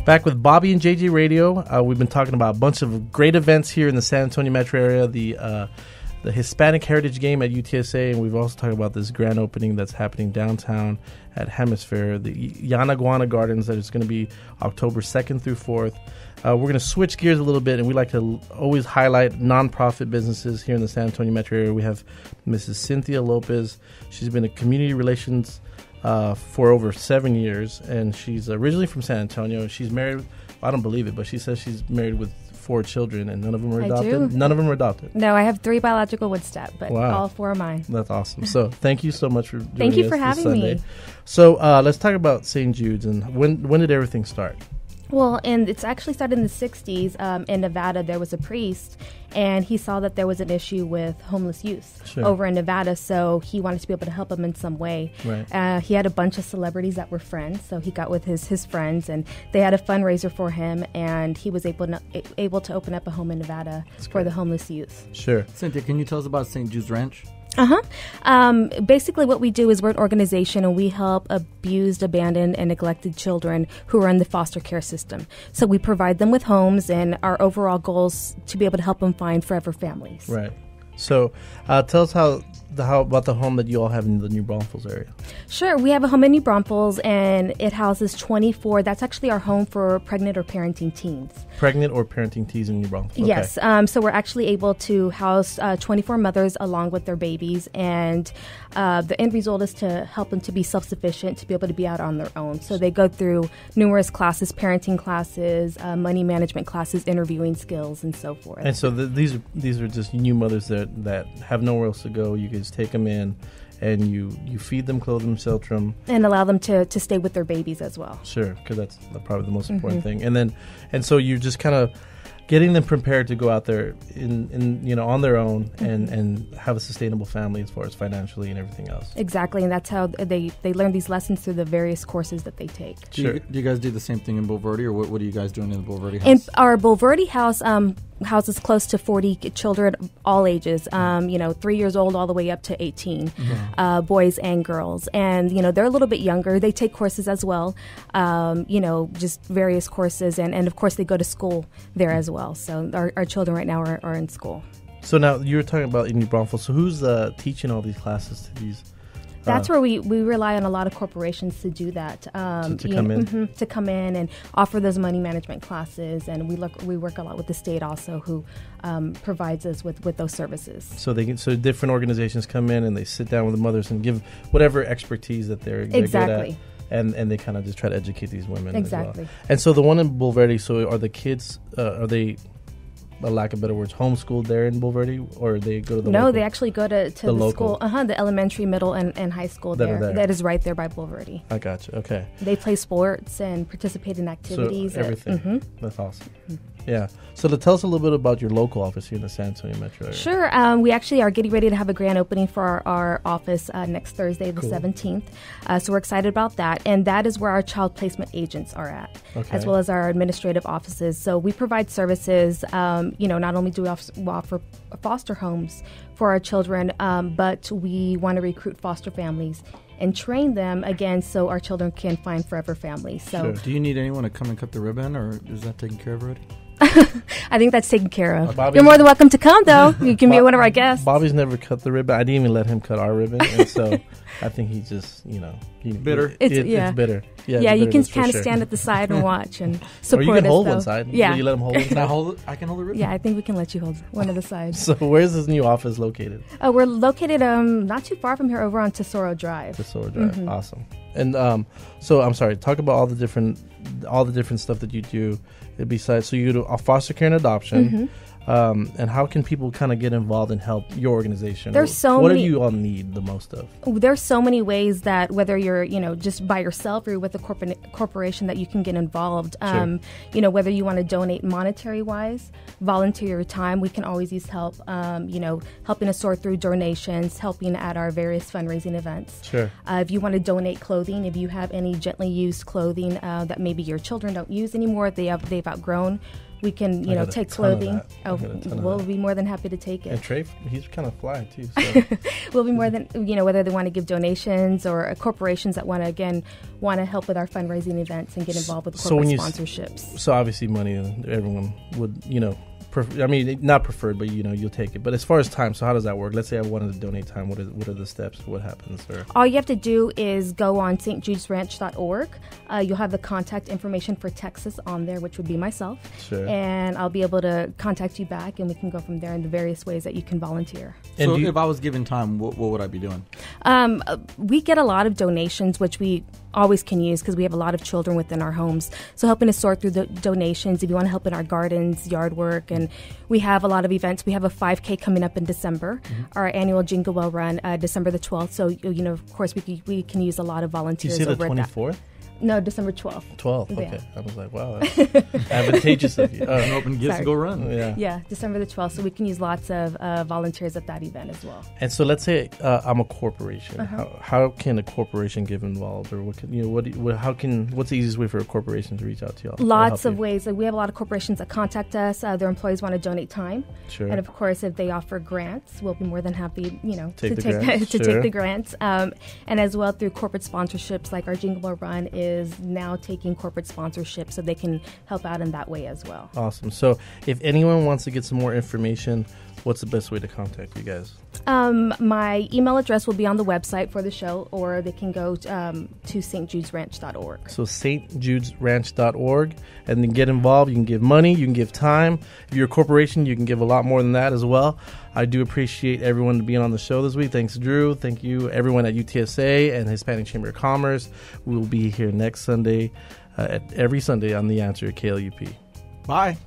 Back with Bobby and JJ Radio. We've been talking about a bunch of great events here in the San Antonio metro area. The Hispanic Heritage Game at UTSA, and we've also talked about this grand opening that's happening downtown at Hemisphere, the Yanaguana Gardens, that is going to be October 2nd through 4th. We're going to switch gears a little bit, and we like to always highlight nonprofit businesses here in the San Antonio metro area. We have Mrs. Cynthia Lopez. She's been a community relations for over 7 years, and she's originally from San Antonio. She's married, I don't believe it, but she says she's married with 4 children, and none of them are adopted? Do. None of them are adopted? No, I have 3 biological Woodstep, but wow. all 4 are mine. That's awesome. So thank you so much for joining us. Thank you for having me. So let's talk about St. Jude's, and when did everything start? Well, and it's actually started in the 60s. In Nevada, there was a priest, and he saw that there was an issue with homeless youth over in Nevada, so he wanted to be able to help them in some way. Right. He had a bunch of celebrities that were friends, so he got with his friends, and they had a fundraiser for him, and he was able to open up a home in Nevada for the homeless youth. Sure. Cynthia, can you tell us about St. Jude's Ranch? Basically what we do is we're an organization, and we help abused, abandoned, and neglected children who are in the foster care system. So we provide them with homes, and our overall goal is to be able to help them find forever families. Right. So tell us how about the home that you all have in the New Braunfels area. Sure. We have a home in New Braunfels, and it houses 24. That's actually our home for pregnant or parenting teens. Pregnant or parenting teens in New Braunfels. Okay. Yes. So we're actually able to house 24 mothers along with their babies, and the end result is to help them to be self-sufficient, to be able to be out on their own. So they go through numerous classes, parenting classes, money management classes, interviewing skills, and so forth. And so these are just new mothers that have nowhere else to go. You can just take them in, and you feed them, clothe them, shelter them, and allow them to stay with their babies as well. Sure, because that's probably the most important thing. And so you're just kind of getting them prepared to go out there in on their own and have a sustainable family as far as financially and everything else. Exactly, and that's how they learn these lessons through the various courses that they take. Sure. Do you guys do the same thing in Bulverde, or what are you guys doing in the Bulverde house? In our Bulverde house houses close to 40 children, all ages, 3 years old all the way up to 18, boys and girls. And, they're a little bit younger. They take courses as well, just various courses. And of course, they go to school there as well. So our children right now are in school. So now you were talking about in New Braunfels. So who's teaching all these classes to these? That's where we rely on a lot of corporations to do that. To come in and offer those money management classes, and we work a lot with the state also, who provides us with those services. So so different organizations come in and they sit down with the mothers and give whatever expertise that they're good at. And they kind of just try to educate these women. Exactly. As well. And so the one in Bulverde, so are the kids, are they, a lack of better words, homeschooled there in Bulverde, or they go to the local? They actually go to the school, the elementary, middle, and high school there. That is right there by Bulverde. I gotcha. Okay. They play sports and participate in activities. So everything. That's awesome. Yeah. So tell us a little bit about your local office here in the San Antonio metro area. Sure. We actually are getting ready to have a grand opening for our office next Thursday, the 17th. So we're excited about that. And that is where our child placement agents are at, as well as our administrative offices. So we provide services. Not only do we offer foster homes for our children, but we want to recruit foster families and train them again so our children can find forever families. So, sure. Do you need anyone to come and cut the ribbon, or is that taken care of already? I think that's taken care of. You're more than welcome to come, though. You can be one of our guests. Bobby's never cut the ribbon. I didn't even let him cut our ribbon, and so I think he just, bitter. It's bitter. Yeah, you can kind of stand at the side and watch and support us. Or you can hold one side. Yeah. You let him hold one side? I can hold the ribbon? Yeah, I think we can let you hold one of the sides. So where's this new office located? We're located not too far from here, over on Tesoro Drive. Tesoro Drive, awesome. And so I'm sorry, talk about all the different stuff that you do. Besides, so you do foster care and adoption. And how can people kind of get involved and help your organization? What do you all need the most of? There's so many ways that whether you're, just by yourself or with a corporation, that you can get involved. Sure. Whether you want to donate monetary wise, volunteer your time, we can always use help. Helping us sort through donations, helping at our various fundraising events. Sure. If you want to donate clothing, if you have any gently used clothing that maybe your children don't use anymore, they've outgrown, We can, take clothing. We'll be more than happy to take it. And Trey, he's kind of fly too. So. We'll be more than, whether they want to give donations or corporations that want to help with our fundraising events and get involved with corporate sponsorships. So obviously money, everyone would, not preferred, but you'll take it. But as far as time, so how does that work? Let's say I wanted to donate time. What are the steps? What happens? All you have to do is go on stjudesranch.org. You'll have the contact information for Texas on there, which would be myself. Sure. And I'll be able to contact you back, and we can go from there in the various ways that you can volunteer. So if I was given time, what would I be doing? We get a lot of donations, which we always can use because we have a lot of children within our homes. So helping to sort through the donations, if you want to help in our gardens, yard work, and we have a lot of events. We have a 5K coming up in December, our annual Jingle Bell Run, December the 12th. So, of course, we can use a lot of volunteers. You say the 24th? No, December 12th. 12th, okay. Yeah. I was like, wow, that's advantageous of you. Open gifts and go run. Yeah, December the 12th. So we can use lots of volunteers at that event as well. And so let's say I'm a corporation. How can a corporation get involved, or what's the easiest way for a corporation to reach out to y'all? Lots of ways. Like, we have a lot of corporations that contact us. Their employees want to donate time. Sure. And of course, if they offer grants, we'll be more than happy, to take the grants. And as well through corporate sponsorships, like our Jingle Bell Run is now taking corporate sponsorship, so they can help out in that way as well. Awesome. So if anyone wants to get some more information, what's the best way to contact you guys? My email address will be on the website for the show, or they can go to stjudesranch.org. So stjudesranch.org, and then get involved. You can give money, you can give time. If you're a corporation, you can give a lot more than that as well. I do appreciate everyone being on the show this week. Thanks, Drew. Thank you, everyone at UTSA and Hispanic Chamber of Commerce. We will be here next Sunday, every Sunday on The Answer at KLUP. Bye.